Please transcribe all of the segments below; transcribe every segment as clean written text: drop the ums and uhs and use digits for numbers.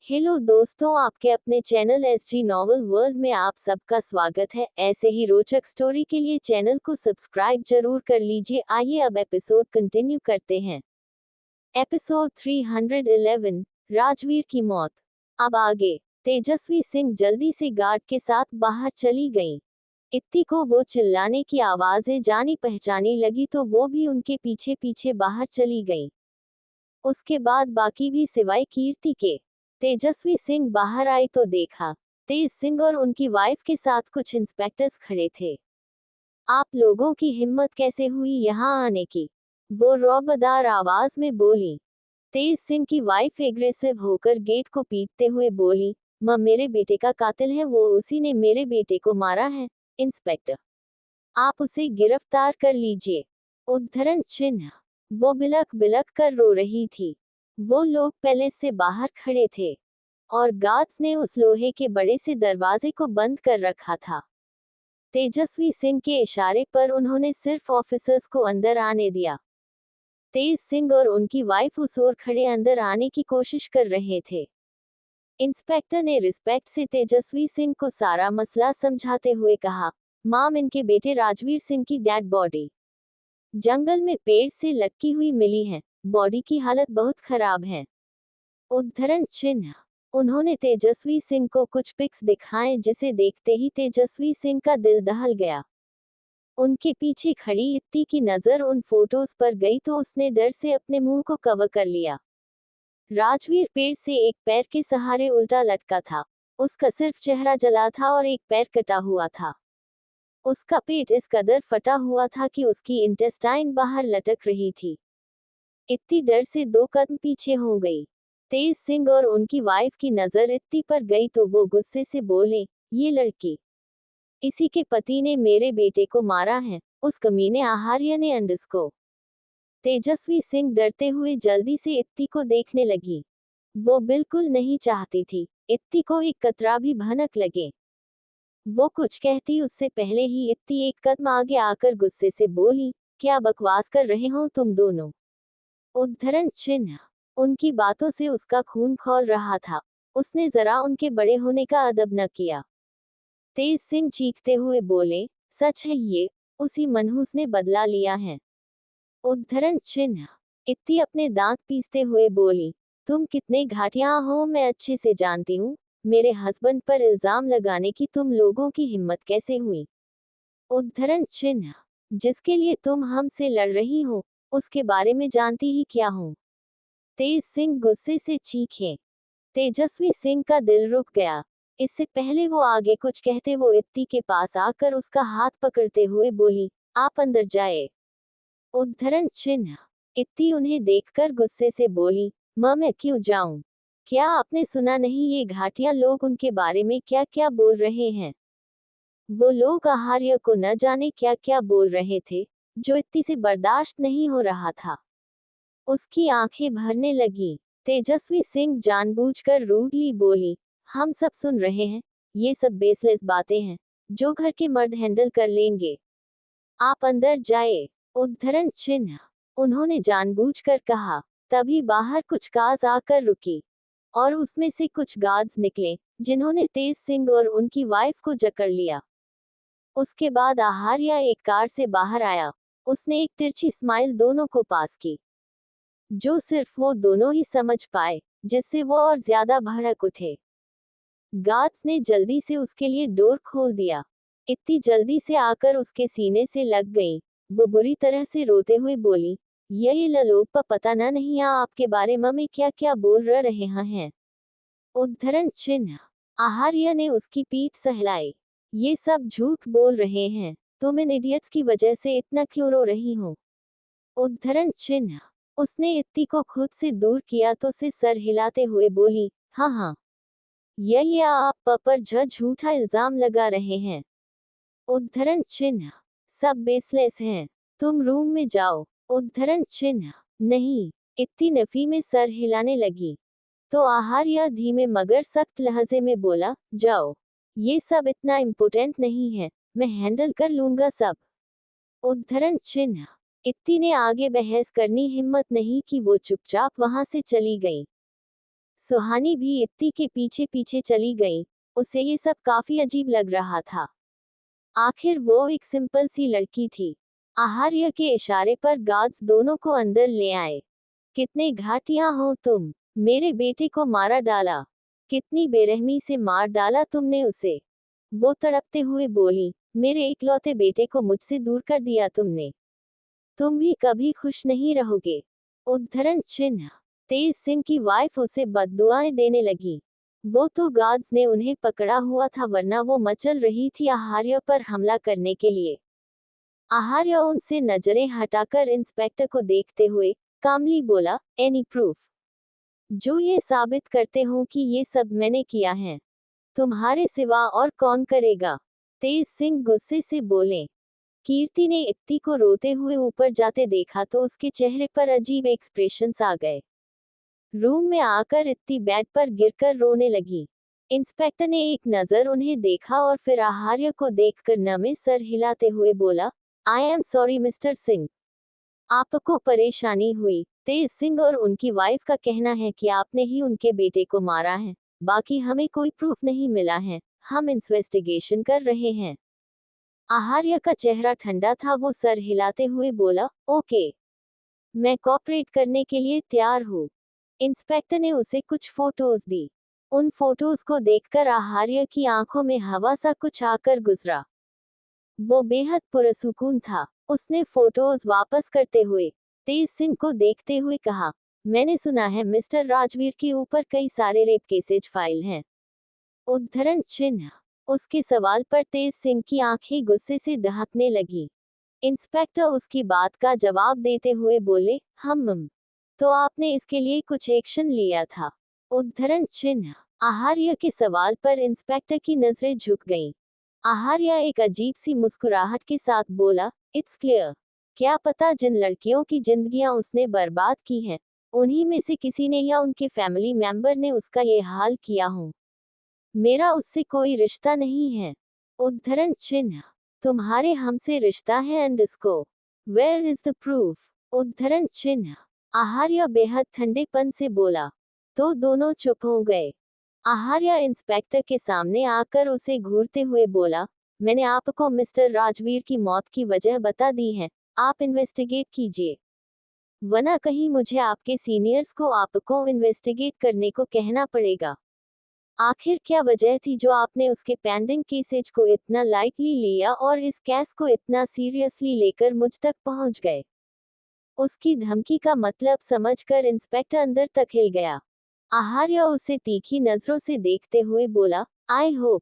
Hello दोस्तों, आपके अपने चैनल एसजी नॉवल वर्ल्ड में आप सबका स्वागत है। ऐसे ही रोचक स्टोरी के लिए चैनल को सब्सक्राइब जरूर कर लीजिए। आइए अब एपिसोड कंटिन्यू करते हैं। एपिसोड 311, राजवीर की मौत। अब आगे। तेजस्वी सिंह जल्दी से गार्ड के साथ बाहर चली गईं। इत्ती को वो चिल्लाने की आवाजें जानी पहचानी लगी तो वो भी उनके पीछे पीछे बाहर चली गईं। उसके बाद बाकी भी सिवाय कीर्ति के। तेजस्वी सिंह बाहर आई तो देखा तेज सिंह और उनकी वाइफ के साथ कुछ इंस्पेक्टर्स खड़े थे। आप लोगों की हिम्मत कैसे हुई यहाँ आने की? वो रौबदार आवाज में बोली। तेज सिंह की वाइफ एग्रेसिव होकर गेट को पीटते हुए बोली, मेरे बेटे का कातिल है वो, उसी ने मेरे बेटे को मारा है। इंस्पेक्टर, आप उसे गिरफ्तार कर लीजिए। उद्धरण चिन्ह। वो बिलक बिलक कर रो रही थी। वो लोग पैलेस से बाहर खड़े थे और गार्ड्स ने उस लोहे के बड़े से दरवाजे को बंद कर रखा था। तेजस्वी सिंह के इशारे पर उन्होंने सिर्फ ऑफिसर्स को अंदर आने दिया। तेज सिंह और उनकी वाइफ उस ओर खड़े अंदर आने की कोशिश कर रहे थे। इंस्पेक्टर ने रिस्पेक्ट से तेजस्वी सिंह को सारा मसला समझाते हुए कहा, माम, इनके बेटे राजवीर सिंह की डेड बॉडी जंगल में पेड़ से लटकी हुई मिली है। बॉडी की हालत बहुत खराब है। उद्धरण चिन्ह। उन्होंने तेजस्वी सिंह को कुछ पिक्स दिखाए जिसे देखते ही तेजस्वी सिंह का दिल दहल गया। उनके पीछे खड़ी इत्ती की नजर उन फोटोज पर गई तो उसने डर से अपने मुंह को कवर कर लिया। राजवीर पेड़ से एक पैर के सहारे उल्टा लटका था। उसका सिर्फ चेहरा जला था और एक पैर कटा हुआ था। उसका पेट इस कदर फटा हुआ था कि उसकी इंटेस्टाइन बाहर लटक रही थी। इत्ती डर से 2 कदम पीछे हो गई। तेज सिंह और उनकी वाइफ की नजर इत्ती पर गई तो वो गुस्से से बोले, ये लड़की, इसी के पति ने मेरे बेटे को मारा है, उस कमीने आहार्य ने अंडस को। तेजस्वी सिंह डरते हुए जल्दी से इत्ती को देखने लगी। वो बिल्कुल नहीं चाहती थी इत्ती को एक कतरा भी भनक लगे। वो कुछ कहती उससे पहले ही इत्ती एक कदम आगे आकर गुस्से से बोली, क्या बकवास कर रहे हो तुम दोनों? उद्धरण चिन्ह। उनकी बातों से उसका खून खौल रहा था। उसने जरा उनके बड़े होने का अदब न किया। तेज सिंह चीखते हुए बोले, सच है ये, उसी मनहूस ने बदला लिया है। उद्धरण चिन्ह। इत्ती अपने दांत पीसते हुए बोली, तुम कितने घाटिया हो मैं अच्छे से जानती हूँ। मेरे हस्बैंड पर इल्जाम लगाने की तुम लोगों की हिम्मत कैसे हुई? उद्धरण चिन्ह। जिसके लिए तुम हमसे लड़ रही हो, उसके बारे में जानती ही क्या हो? तेज सिंह गुस्से से चीखे। तेजस्वी सिंह का दिल रुक गया। इससे पहले वो आगे कुछ कहते वो इत्ती के पास आकर उसका हाथ पकड़ते हुए बोली, आप अंदर जाए। उद्धरण चिन्ह। इत्ती उन्हें देखकर गुस्से से बोली, मैं क्यों जाऊं? क्या आपने सुना नहीं ये घाटिया लोग उनके बारे में क्या क्या बोल रहे हैं? वो लोग आहार्य को न जाने क्या क्या बोल रहे थे, जो इत्ती से बर्दाश्त नहीं हो रहा था। उसकी आंखें भरने लगी। तेजस्वी सिंह जानबूझकर रूडली बोली, हम सब सुन रहे हैं, ये सब बेसलेस बातें हैं, जो घर के मर्द हैंडल कर लेंगे। आप अंदर जाए। उद्धरण चिन्ह। उन्होंने जानबूझकर कहा। तभी बाहर कुछ कार्स आकर रुकी और उसमें से कुछ गार्ड्स निकले, जिन्होंने तेज सिंह और उनकी वाइफ को जकड़ लिया। उसके बाद आहार्या एक कार से बाहर आया। उसने एक तिरछी स्माइल दोनों को पास की, जो सिर्फ वो दोनों ही समझ पाए, जिससे वो और ज्यादा भड़क उठे। गार्ड्स ने जल्दी से उसके लिए डोर खोल दिया। इत्ती जल्दी से आकर उसके सीने से लग गई। वो बुरी तरह से रोते हुए बोली, ये लोग पता ना नहीं आपके बारे में क्या क्या बोल रहे हैं। उद्धरण चिन्ह। आहार्य ने उसकी पीठ सहलाई। ये सब झूठ बोल रहे हैं, तुम इन इडियट्स की वजह से इतना क्यों रो रही हो? उद्धरण चिन्ह। उसने इत्ती को खुद से दूर किया तो से सर हिलाते हुए बोली, हाँ हाँ, ये आप पर झूठा इल्जाम लगा रहे हैं। उद्धरण चिन्ह। सब बेसलेस हैं, तुम रूम में जाओ। उद्धरण चिन्ह। नहीं। इत्ती नफी में सर हिलाने लगी। तो आहार्य धीमे मगर सख्त लहजे में बोला, जाओ, ये सब इतना इम्पोर्टेंट नहीं है, मैं हैंडल कर लूंगा सब। उद्धरण चिन्ह। इत्ती ने आगे बहस करनी हिम्मत नहीं कि वो चुपचाप वहां से चली गई। सुहानी भी इत्ती के पीछे पीछे चली गई। उसे ये सब काफी अजीब लग रहा था। आखिर वो एक सिंपल सी लड़की थी। आहार्य के इशारे पर गार्ड्स दोनों को अंदर ले आए। कितने घाटिया हो तुम, मेरे बेटे को मारा डाला, कितनी बेरहमी से मार डाला तुमने उसे। वो तड़पते हुए बोली, मेरे इकलौते बेटे को मुझसे दूर कर दिया तुमने। तुम भी कभी खुश नहीं रहोगे। उद्धरण चिन्ह। तेज सिंह की वाइफ उसे बद्दुआएं देने लगी। वो तो गार्ड्स ने उन्हें पकड़ा हुआ था, वरना वो मचल रही थी आहार्य पर हमला करने के लिए। आहार्य उनसे नजरें हटाकर इंस्पेक्टर को देखते हुए कामली बोला, एनी प्रूफ जो ये साबित करते हो कि ये सब मैंने किया है? तुम्हारे सिवा और कौन करेगा? तेज सिंह गुस्से से बोले। कीर्ति ने इत्ती को रोते हुए ऊपर जाते देखा तो उसके चेहरे पर अजीब एक्सप्रेशंस आ गए। रूम में आकर इत्ती बेड पर गिरकर रोने लगी। इंस्पेक्टर ने एक नजर उन्हें देखा और फिर आहार्य को देखकर नमे सर हिलाते हुए बोला, I am sorry mister Singh, आपको परेशानी हुई। तेज सिंह और उनकी वाइफ का कहना है कि आपने ही उनके बेटे को मारा है। बाकी हमें कोई प्रूफ नहीं मिला है, हम इन्वेस्टिगेशन कर रहे हैं। आहार्य का चेहरा ठंडा था। वो सर हिलाते हुए बोला, ओके, मैं कोऑपरेट करने के लिए तैयार हूँ। इंस्पेक्टर ने उसे कुछ फोटोज दी। उन फोटोज को देखकर आहार्य की आंखों में हवा सा कुछ आकर गुजरा। वो बेहद पुरसुकून था। उसने फोटोज वापस करते हुए तेज सिंह को देखते हुए कहा, मैंने सुना है मिस्टर राजवीर के ऊपर कई सारे रेप केसेज फाइल हैं। उद्धरण चिन्ह। उसके सवाल पर तेज सिंह की आंखें गुस्से से दहकने लगी। इंस्पेक्टर उसकी बात का जवाब देते हुए बोले, हम तो आपने इसके लिए कुछ एक्शन लिया था? उद्धरण चिन्ह। आहार्य के सवाल पर इंस्पेक्टर की नजरें झुक गईं। आहार्य एक अजीब सी मुस्कुराहट के साथ बोला, इट्स क्लियर, क्या पता जिन लड़कियों की जिंदगियां उसने बर्बाद की हैं, उन्हीं में से किसी ने या उनके फैमिली मेंबर ने उसका ये हाल किया हो। मेरा उससे कोई रिश्ता नहीं है। उद्धरण चिन्ह। तुम्हारे हमसे रिश्ता है एंड इसको वेयर इज द प्रूफ? उद्धरण चिन्ह। आहार्य बेहद ठंडेपन से बोला। तो दोनों चुप हो गए। आहार्य इंस्पेक्टर के सामने आकर उसे घूरते हुए बोला, मैंने आपको मिस्टर राजवीर की मौत की वजह बता दी है, आप इन्वेस्टिगेट कीजिए, वरना कहीं मुझे आपके सीनियर्स को आपको इन्वेस्टिगेट करने को कहना पड़ेगा। आखिर क्या वजह थी जो आपने उसके पेंडिंग केसेज को इतना लाइटली लिया और इस केस को इतना सीरियसली लेकर मुझ तक पहुंच गए? उसकी धमकी का मतलब समझकर इंस्पेक्टर अंदर तक हिल गया। आहार्य उसे तीखी नजरों से देखते हुए बोला, आई होप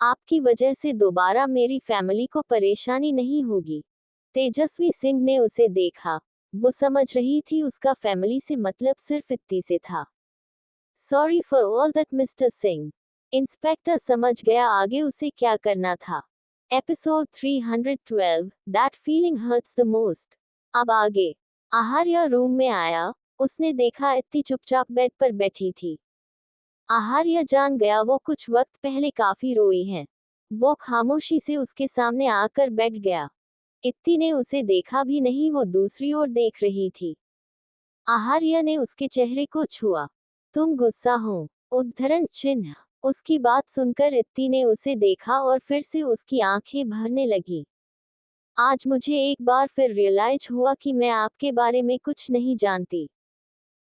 आपकी वजह से दोबारा मेरी फैमिली को परेशानी नहीं होगी। तेजस्वी सिंह ने उसे देखा। वो समझ रही थी उसका फैमिली से मतलब सिर्फ इत्ती से था। Sorry for all that mister Singh. Inspector समझ गया आगे उसे क्या करना था। Episode 312, that feeling hurts the most. अब आगे। आहार्य रूम में आया। उसने देखा इत्ती चुपचाप बेड पर बैठी थी। आहार्य जान गया वो कुछ वक्त पहले काफी रोई है। वो खामोशी से उसके सामने आकर बैठ गया। इत्ती ने उसे देखा भी नहीं, वो दूसरी ओर देख रही थी। आहार्य ने उसके चेहरे को छुआ। तुम गुस्सा हो? उद्धरण चिन्ह। उसकी बात सुनकर इत्ती ने उसे देखा और फिर से उसकी आंखें भरने लगी। आज मुझे एक बार फिर रियलाइज हुआ कि मैं आपके बारे में कुछ नहीं जानती।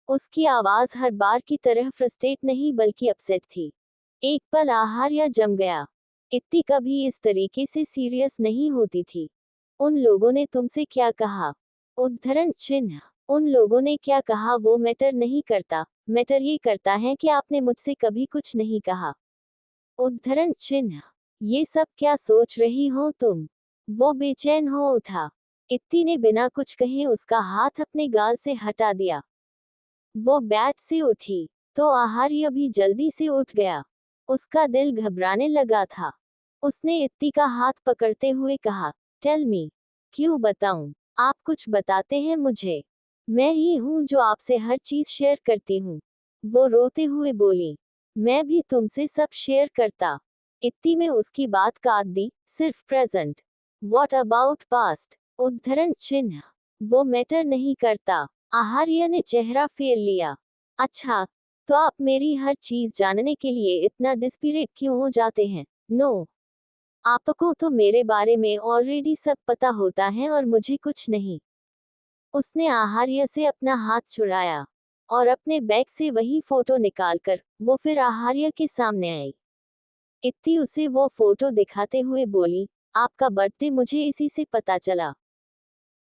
उसकी आवाज हर बार की तरह फ्रस्ट्रेट नहीं बल्कि अपसेट थी। एक पल आहार्य जम गया। इत्ती कभी इस तरीके से सीरियस नहीं होती थी। उन लोगों ने तुमसे क्या कहा? उद्धरण चिन्ह। उन लोगों ने क्या कहा वो मैटर नहीं करता, मैटर ये करता है कि आपने मुझसे कभी कुछ नहीं कहा। उद्धरण चिन्ह। ये सब क्या सोच रही हो तुम? वो बेचैन हो उठा। इत्ती ने बिना कुछ कहे उसका हाथ अपने गाल से हटा दिया। वो बेड से उठी तो आहार्य भी जल्दी से उठ गया। उसका दिल घबराने लगा था। उसने इत्ती का हाथ पकड़ते हुए कहा, टेल मी। क्यों बताऊं? आप कुछ बताते हैं मुझे। मैं ही हूं जो आपसे हर चीज शेयर करती हूँ। वो रोते हुए बोली, मैं भी तुमसे सब शेयर करता। इत्ती में उसकी बात काट दी, सिर्फ प्रेजेंट। What about past? उद्धरण चिन्ह। वो मैटर नहीं करता। आहार्य ने चेहरा फेर लिया। अच्छा, तो आप मेरी हर चीज जानने के लिए इतना डिस्परेट क्यों हो जाते हैं? नो, आपको तो मेरे बारे में ऑलरेडी सब पता होता है और मुझे कुछ नहीं। उसने आहार्य से अपना हाथ छुड़ाया और अपने बैग से वही फोटो निकालकर वो फिर आहार्य के सामने आई। इत्ती उसे वो फोटो दिखाते हुए बोली, आपका बर्थडे मुझे इसी से पता चला।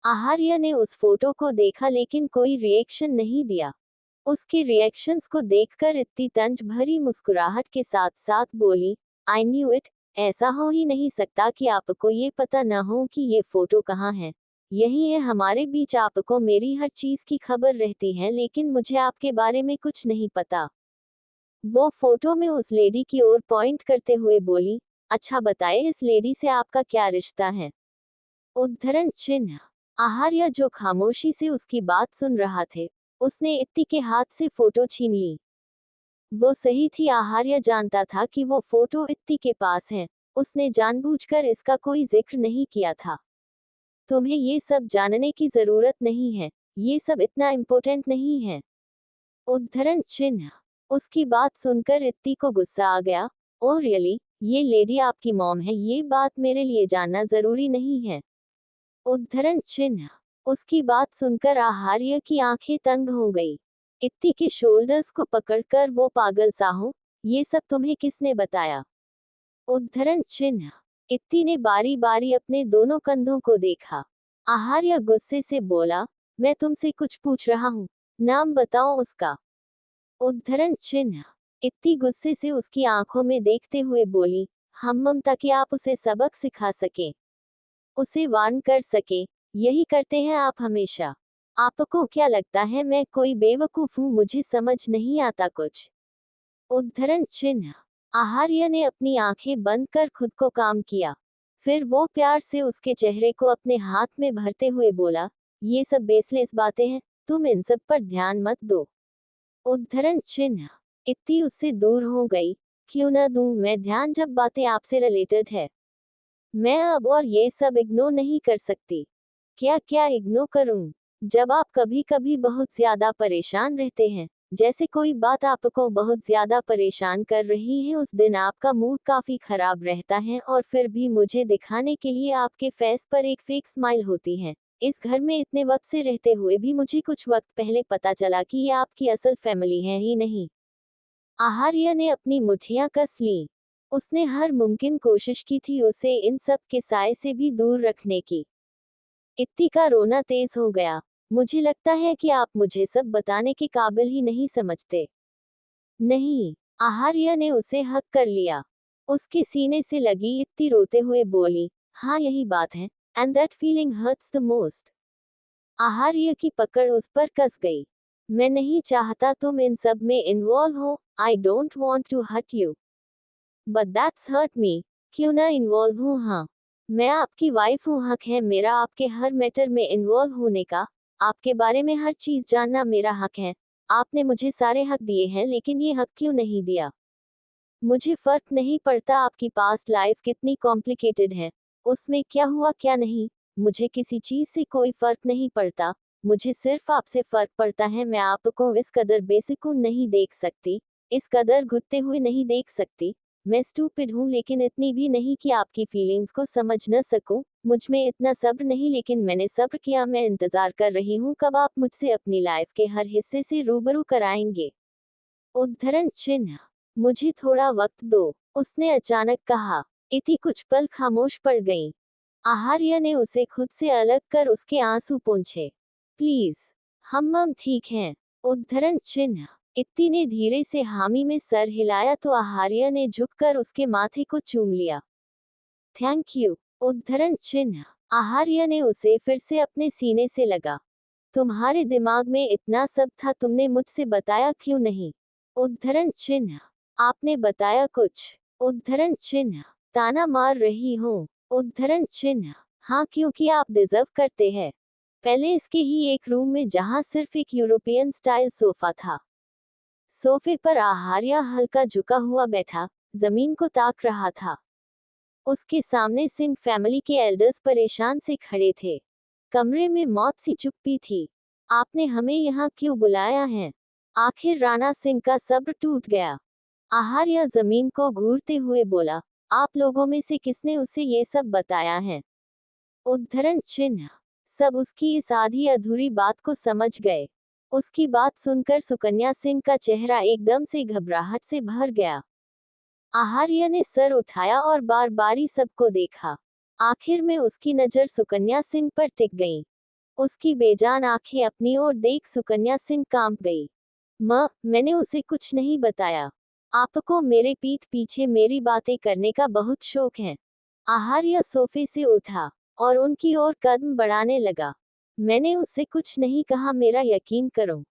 आहार्य ने उस फोटो को देखा लेकिन कोई रिएक्शन नहीं दिया। उसके रिएक्शंस को देखकर इत्ती तंज भरी मुस्कुराहट के साथ साथ बोली, आई न्यू इट, ऐसा हो ही नहीं सकता कि आपको ये पता न हो कि ये फोटो कहाँ है। यही है हमारे बीच, आपको मेरी हर चीज की खबर रहती है लेकिन मुझे आपके बारे में कुछ नहीं पता। वो फोटो में उस लेडी की ओर पॉइंट करते हुए बोली, अच्छा बताए इस लेडी से आपका क्या रिश्ता है? उद्धरण चिन्ह। आहार्य जो खामोशी से उसकी बात सुन रहा थे, उसने इत्ती के हाथ से फोटो छीन ली। वो सही थी, आहार्य जानता था कि वो फोटो इत्ती के पास है। उसने जानबूझकर इसका कोई जिक्र नहीं किया था। तुम्हें ये सब जानने की जरूरत नहीं है, ये सब इतना इम्पोर्टेंट नहीं है। उद्धरण चिन्ह। उसकी बात सुनकर इत्ती को गुस्सा आ गया। ओ रियली, ये लेडी आपकी मॉम है, ये बात मेरे लिए जानना जरूरी नहीं है। उद्धरण चिन्ह। उसकी बात सुनकर आहार्य की आंखें तंग हो गई। इत्ती के शोल्डर्स को पकड़कर वो पागल सा हूं, ये सब तुम्हें किसने बताया? उद्धरण चिन्ह। इत्ती ने बारी बारी अपने दोनों कंधों को देखा। आहार्य गुस्से से बोला, मैं तुमसे कुछ पूछ रहा हूँ, नाम बताओ उसका। उद्धरण चिन्ह। इत्ती गुस्से से उसकी आंखों में देखते हुए बोली, हम ममता कि आप उसे सबक सिखा सके, उसे वार्न कर सके, यही करते हैं आप हमेशा। आपको क्या लगता है मैं कोई बेवकूफ हूँ, मुझे समझ नहीं आता कुछ? उद्धरण चिन्ह। आहार्य ने अपनी आंखें बंद कर खुद को काम किया। फिर वो प्यार से उसके चेहरे को अपने हाथ में भरते हुए बोला, ये सब बेसलेस बातें हैं, तुम इन सब पर ध्यान मत दो। उद्धरण चिन्ह। इत्ती उससे दूर हो गई। क्यों न दूं मैं ध्यान जब बातें आपसे रिलेटेड है? मैं अब और ये सब इग्नोर नहीं कर सकती। क्या क्या इग्नोर करूं? जब आप कभी कभी बहुत ज्यादा परेशान रहते हैं, जैसे कोई बात आपको बहुत ज्यादा परेशान कर रही है, उस दिन आपका मूड काफी खराब रहता है और फिर भी मुझे दिखाने के लिए आपके फेस पर एक फेक स्माइल होती है। इस घर में इतने वक्त से रहते हुए भी मुझे कुछ वक्त पहले पता चला कि ये आपकी असल फैमिली है ही नहीं। आहार्य ने अपनी मुट्ठियां कस ली। उसने हर मुमकिन कोशिश की थी उसे इन सब के साए से भी दूर रखने की। इत्ती का रोना तेज हो गया। मुझे लगता है कि आप मुझे सब बताने के काबिल ही नहीं समझते। नहीं, आहार्य ने उसे हक कर लिया। उसके सीने से लगी इत्ती रोते हुए बोली, हाँ यही बात है, and that feeling hurts the most. आहार्य की पकड़ उस पर कस गई। मैं नहीं चाहता तुम इन सब में इन्वॉल्व हो, I don't want to hurt you, but that's hurt me. क्यों ना इन्वॉल्व हूँ? हाँ, मैं आपकी वाइफ हूँ, हक है मेरा आपके हर मैटर में इन्वॉल्व होने का। आपके बारे में हर चीज जानना मेरा हक है। आपने मुझे सारे हक दिए हैं लेकिन ये हक क्यों नहीं दिया? मुझे फर्क नहीं पड़ता आपकी पास्ट लाइफ कितनी कॉम्प्लिकेटेड है, उसमें क्या हुआ क्या नहीं, मुझे किसी चीज से कोई फर्क नहीं पड़ता। मुझे सिर्फ आपसे फर्क पड़ता है। मैं आपको इस कदर बेसिक नहीं देख सकती, इस कदर घुटते हुए नहीं देख सकती। मैं स्टूपिड हूँ लेकिन इतनी भी नहीं कि आपकी फीलिंग्स को समझ न सकूं। मुझ में इतना सब्र नहीं लेकिन मैंने सब्र किया। मैं इंतजार कर रही हूँ कब आप मुझसे अपनी लाइफ के हर हिस्से से रूबरू कराएंगे। उद्धरण चिन्ह। मुझे थोड़ा वक्त दो, उसने अचानक कहा। इति कुछ पल खामोश पड़ गई। आहार्य ने उसे खुद से अलग कर उसके आंसू पोंछे। प्लीज, हम ठीक हैं। उद्धरण चिन्ह। इत्ती ने धीरे से हामी में सर हिलाया तो आहार्य ने झुककर उसके माथे को चूम लिया। Thank you. उद्धरण चिन्ह। आहार्य ने उसे फिर से अपने सीने से लगा। तुम्हारे दिमाग में इतना सब था, तुमने मुझसे बताया क्यों नहीं? उद्धरण चिन्ह। आपने बताया कुछ? उद्धरण चिन्ह। ताना मार रही हूँ। उद्धरण चिन्ह। हाँ, क्योंकि आप डिजर्व करते हैं। पहले इसके ही एक रूम में जहाँ सिर्फ एक यूरोपियन स्टाइल सोफा था। सोफे पर आहार्य हल्का झुका हुआ बैठा, जमीन को ताक रहा था। उसके सामने सिंह फैमिली के एल्डर्स परेशान से खड़े थे। कमरे में मौत सी चुप्पी थी। आपने हमें यहाँ क्यों बुलाया है? आखिर राणा सिंह का सब्र टूट गया। आहार्य जमीन को घूरते हुए बोला, आप लोगों में से किसने उसे ये सब बताया है? उद्धरण चिन्ह। सब उसकी इस आधी अधूरी बात को समझ गए। उसकी बात सुनकर सुकन्या सिंह का चेहरा एकदम से घबराहट से भर गया। आहार्य ने सर उठाया और बार बारी सबको देखा। आखिर में उसकी नजर सुकन्या सिंह पर टिक गई। उसकी बेजान आंखें अपनी ओर देख सुकन्या सिंह कांप गई। मैंने उसे कुछ नहीं बताया। आपको मेरे पीठ पीछे मेरी बातें करने का बहुत शौक है। आहार्य सोफे से उठा और उनकी ओर कदम बढ़ाने लगा। मैंने उससे कुछ नहीं कहा, मेरा यकीन करो।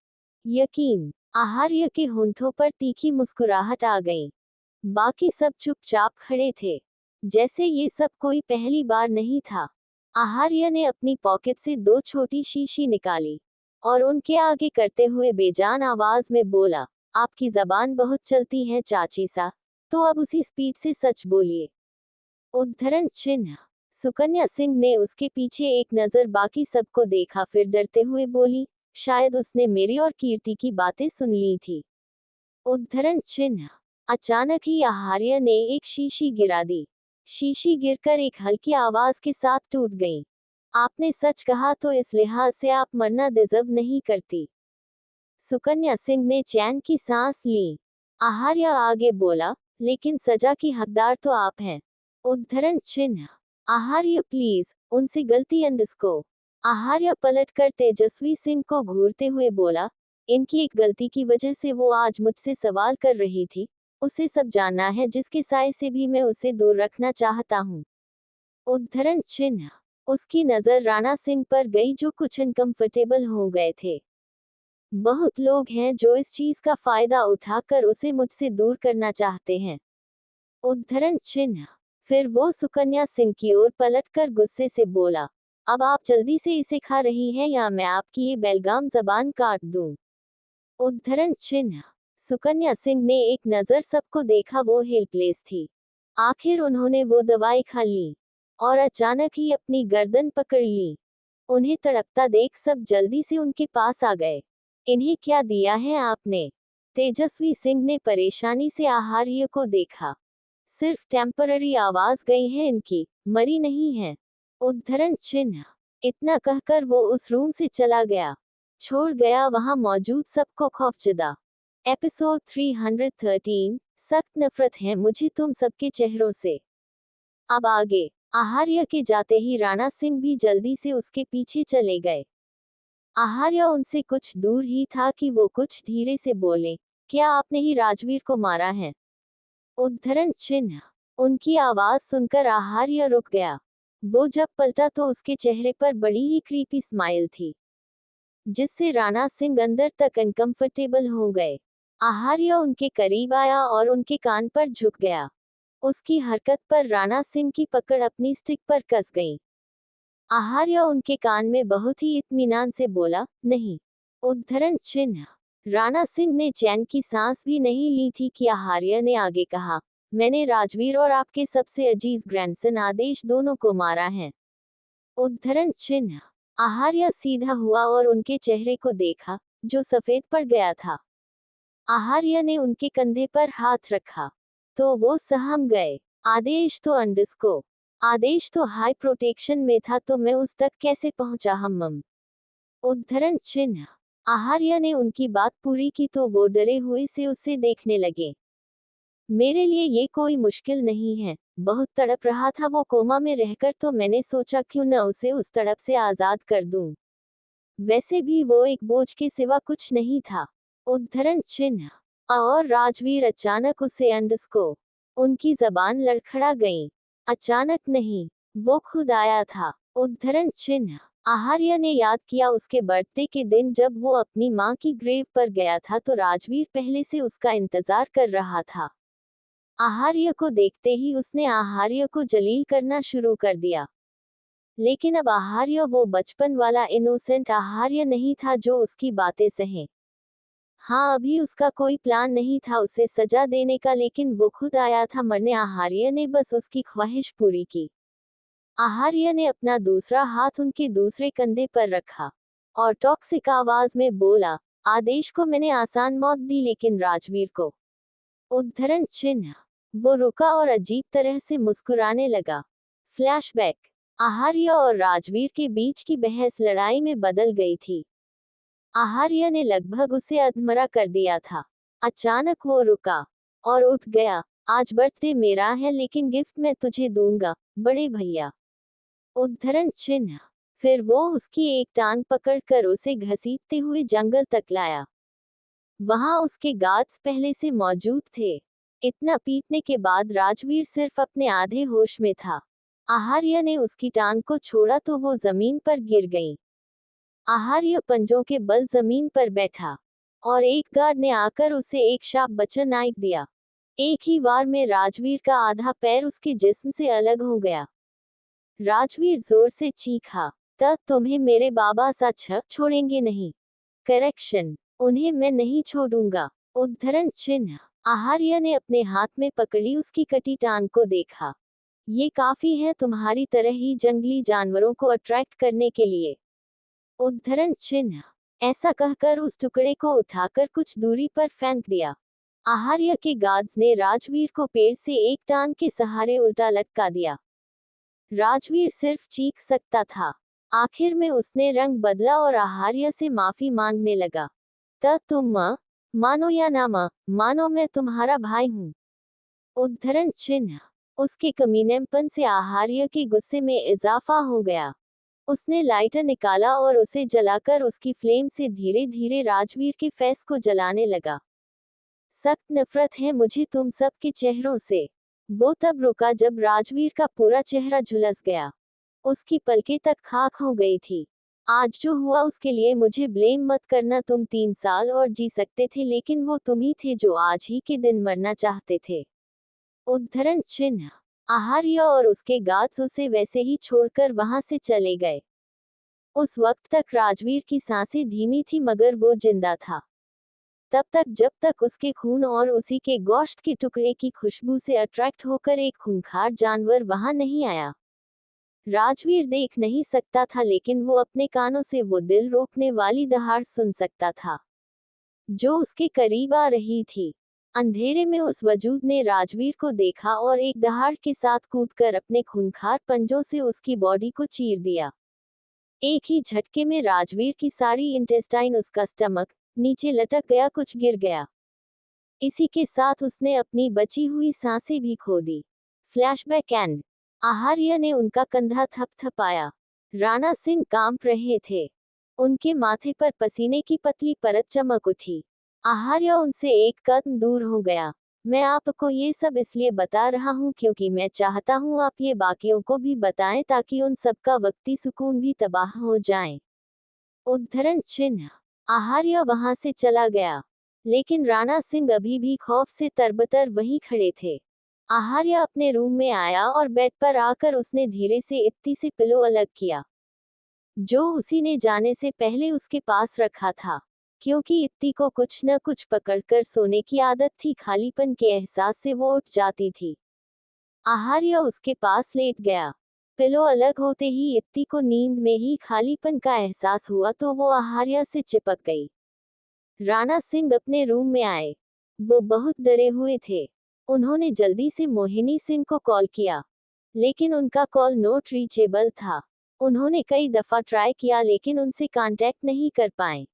यकीन। आहार्य के होंठों पर तीखी मुस्कुराहट आ गई। बाकी सब चुपचाप खड़े थे, जैसे ये सब कोई पहली बार नहीं था। आहार्य ने अपनी पॉकेट से 2 छोटी शीशी निकाली और उनके आगे करते हुए बेजान आवाज में बोला, आपकी जबान बहुत चलती है चाची सा, तो अब उसी स्पीड से सच बोलिए। उद्धरण चिन्ह। सुकन्या सिंह ने उसके पीछे एक नजर बाकी सबको देखा, फिर डरते हुए बोली, शायद उसने मेरी और कीर्ति की बातें सुन ली थी। उद्धरण चिन्ह। अचानक ही आहार्य ने एक शीशी गिरा दी। शीशी गिरकर एक हल्की आवाज के साथ टूट गई। आपने सच कहा तो इस लिहाज से आप मरना डिजर्व नहीं करती। सुकन्या सिंह ने चैन की सांस ली। आहार्य आगे बोला, लेकिन सजा की हकदार तो आप हैं। उद्धरण चिन्ह। आहार्य प्लीज, उनसे गलती अंडरस्को। आहार्य पलटकर तेजस्वी सिंह को घूरते हुए बोला, इनकी एक गलती की वजह से वो आज मुझसे सवाल कर रही थी। उसे सब जानना है, जिसके साय से भी मैं उसे दूर रखना चाहता हूँ। उद्धरण चिन्ह। उसकी नजर राणा सिंह पर गई, जो कुछ अनकंफर्टेबल हो गए थे। बहुत लोग हैं जो इस चीज का फायदा उठाकर उसे मुझसे दूर करना चाहते हैं। उद्धरण चिन्ह। फिर वो सुकन्या सिंह की ओर पलटकर गुस्से से बोला, अब आप जल्दी से इसे खा रही हैं या मैं आपकी ये बेलगाम जबान काट दूं। उद्धरण चिन्ह। सुकन्या सिंह ने एक नजर सबको देखा, वो हेल्पलेस थी। आखिर उन्होंने वो दवाई खा ली और अचानक ही अपनी गर्दन पकड़ ली। उन्हें तड़पता देख सब जल्दी से उनके पास आ गए। इन्हें क्या दिया है आपने? तेजस्वी सिंह ने परेशानी से आहार्य को देखा। सिर्फ टेम्पररी आवाज गई है इनकी, मरी नहीं है। उद्धरण चिन्ह। इतना कहकर वो उस रूम से चला गया, छोड़ गया वहां मौजूद सबको खौफजदा। एपिसोड 313, सख्त नफरत है मुझे तुम सबके चेहरों से। अब आगे। आहार्य के जाते ही राणा सिंह भी जल्दी से उसके पीछे चले गए। आहार्य उनसे कुछ दूर ही था कि वो कुछ धीरे से बोले, क्या आपने ही राजवीर को मारा है? उद्धरण चिन्ह। उनकी आवाज सुनकर आहार्य रुक गया। वो जब पलटा तो उसके चेहरे पर बड़ी ही क्रीपी स्माइल थी, जिससे राणा सिंह अंदर तक अनकंफर्टेबल हो गए। आहार्य उनके करीब आया और उनके कान पर झुक गया। उसकी हरकत पर राणा सिंह की पकड़ अपनी स्टिक पर कस गई। आहार्य उनके कान में बहुत ही इत्मीनान से बोला, नहीं। उद्धरण चिन्ह। राणा सिंह ने चैन की सांस भी नहीं ली थी कि आहार्य ने आगे कहा, मैंने राजवीर और आपके सबसे अजीज ग्रैंडसन आदेश दोनों को मारा है। उद्धरण चिन्ह। आहार्य सीधा हुआ और उनके चेहरे को देखा, जो सफेद पड़ गया था। आहार्य ने उनके कंधे पर हाथ रखा तो वो सहम गए। आदेश तो अंडरस्को। आदेश तो हाई प्रोटेक्शन में था, तो मैं उस तक कैसे पहुंचा हम्मम। उद्धरण चिन्ह। आहार्य ने उनकी बात पूरी की तो वो डरे हुए से उसे देखने लगे। मेरे लिए ये कोई मुश्किल नहीं है, बहुत तड़प रहा था वो कोमा में रहकर, तो मैंने सोचा क्यों न उसे उस तड़प से आजाद कर दूं। वैसे भी वो एक बोझ के सिवा कुछ नहीं था। उद्धरण चिन्ह। और राजवीर अचानक उसे अंडरस्को। उनकी जबान लड़खड़ा गई। अचानक नहीं, वो खुद आया था। उद्धरण चिन्ह। आहार्य ने याद किया उसके बर्थडे के दिन जब वो अपनी मां की ग्रेव पर गया था, तो राजवीर पहले से उसका इंतजार कर रहा था। आहार्य को देखते ही उसने आहार्य को जलील करना शुरू कर दिया। लेकिन अब आहार्य वो बचपन वाला इनोसेंट आहार्य नहीं था जो उसकी बातें सहे। हाँ, अभी उसका कोई प्लान नहीं था उसे सजा देने का, लेकिन वो खुद आया था मरने। आहार्य ने बस उसकी ख्वाहिश पूरी की। आहार्य ने अपना दूसरा हाथ उनके दूसरे कंधे पर रखा और टॉक्सिक आवाज में बोला, आदेश को मैंने आसान मौत दी लेकिन राजवीर को। उद्धरण चिन्ह। वो रुका और अजीब तरह से मुस्कुराने लगा। फ्लैशबैक। आहार्य और राजवीर के बीच की बहस लड़ाई में बदल गई थी। आहार्य ने लगभग उसे अधमरा कर दिया था। अचानक वो रुका और उठ गया। आज बर्थडे मेरा है लेकिन गिफ्ट मैं तुझे दूंगा, बड़े भैया। उद्धरण चिन्ह। फिर वो उसकी एक टांग पकड़कर उसे घसीटते हुए जंगल तक लाया। वहां उसके गार्ड्स पहले से मौजूद थे। इतना पीटने के बाद राजवीर सिर्फ अपने आधे होश में था। आहार्य ने उसकी टांग को छोड़ा तो वो जमीन पर गिर गई। आहार्य पंजों के बल जमीन पर बैठा और एक गार्ड ने आकर उसे एक शार्प बचा नाइफ दिया। एक ही वार में राजवीर का आधा पैर उसके जिस्म से अलग हो गया। राजवीर जोर से चीखा, तब तुम्हें मेरे बाबा सच छोड़ेंगे नहीं। करेक्शन, उन्हें मैं नहीं छोड़ूंगा। उद्धरण चिन्ह। आहार्य ने अपने हाथ में पकड़ी उसकी कटी टांग को देखा। ये काफी है तुम्हारी तरह ही जंगली जानवरों को अट्रैक्ट करने के लिए। उद्धरण चिन्ह। ऐसा कहकर उस टुकड़े को उठाकर कुछ दूरी पर फेंक दिया। आहार्य के गार्ड्स ने राजवीर को पेड़ से एक टांग के सहारे उल्टा लटका दिया। राजवीर सिर्फ चीख सकता था। आखिर में उसने रंग बदला और आहार्य से माफी मांगने लगा। तब तुम मानो या ना मानो मैं तुम्हारा भाई हूँ। उद्धरण चिन्ह। उसके कमीनेपन से आहार्य के गुस्से में इजाफा हो गया। उसने लाइटर निकाला और उसे जलाकर उसकी फ्लेम से धीरे धीरे राजवीर के फेस को जलाने लगा। सख्त नफरत है मुझे तुम सब के चेहरों से। वो तब रुका जब राजवीर का पूरा चेहरा झुलस गया। उसकी पलकें तक खाक हो गई थी। आज जो हुआ उसके लिए मुझे ब्लेम मत करना। तुम 3 साल और जी सकते थे लेकिन वो तुम ही थे जो आज ही के दिन मरना चाहते थे। उद्धरण चिन्ह। आहार्य और उसके गार्ड्स उसे वैसे ही छोड़कर वहां से चले गए। उस वक्त तक राजवीर की सांसें धीमी थी मगर वो जिंदा था। तब तक जब तक उसके खून और उसी के गोश्त के टुकड़े की खुशबू से अट्रैक्ट होकर एक खूंखार जानवर वहां नहीं आया। राजवीर देख नहीं सकता था लेकिन वो अपने कानों से वो दिल रोकने वाली दहाड़ सुन सकता था जो उसके करीब आ रही थी। अंधेरे में उस वजूद ने राजवीर को देखा और एक दहाड़ के साथ कूदकर अपने खूंखार पंजों से उसकी बॉडी को चीर दिया। एक ही झटके में राजवीर की सारी इंटेस्टाइन, उसका स्टमक नीचे लटक गया, कुछ गिर गया। इसी के साथ उसने अपनी बची हुई सांसें भी खो दी। Flashback and. आहार्य ने उनका कंधा थपथपाया। राणा सिंह कांप रहे थे। उनके माथे पर पसीने की पतली परत चमक उठी। आहार्य उनसे एक कदम दूर हो गया। मैं आपको ये सब इसलिए बता रहा हूँ क्योंकि मैं चाहता हूँ आप ये बाकियों को भी बताएं ताकि उन सबका वक्ती सुकून भी तबाह हो जाए। उद्धरण चिन्ह। आहार्य वहां से चला गया लेकिन राणा सिंह अभी भी खौफ से तरबतर वहीं खड़े थे। आहार्य अपने रूम में आया और बेड पर आकर उसने धीरे से इत्ती से पिलो अलग किया जो उसी ने जाने से पहले उसके पास रखा था। क्योंकि इत्ती को कुछ न कुछ पकड़कर सोने की आदत थी, खालीपन के एहसास से वो उठ जाती थी। आहार्य उसके पास लेट गया। पिलो अलग होते ही इत्ती को नींद में ही खालीपन का एहसास हुआ तो वो आहार्य से चिपक गई। राणा सिंह अपने रूम में आए। वो बहुत डरे हुए थे। उन्होंने जल्दी से मोहिनी सिंह को कॉल किया लेकिन उनका कॉल नॉट रीचेबल था। उन्होंने कई दफा ट्राई किया लेकिन उनसे कांटेक्ट नहीं कर पाए।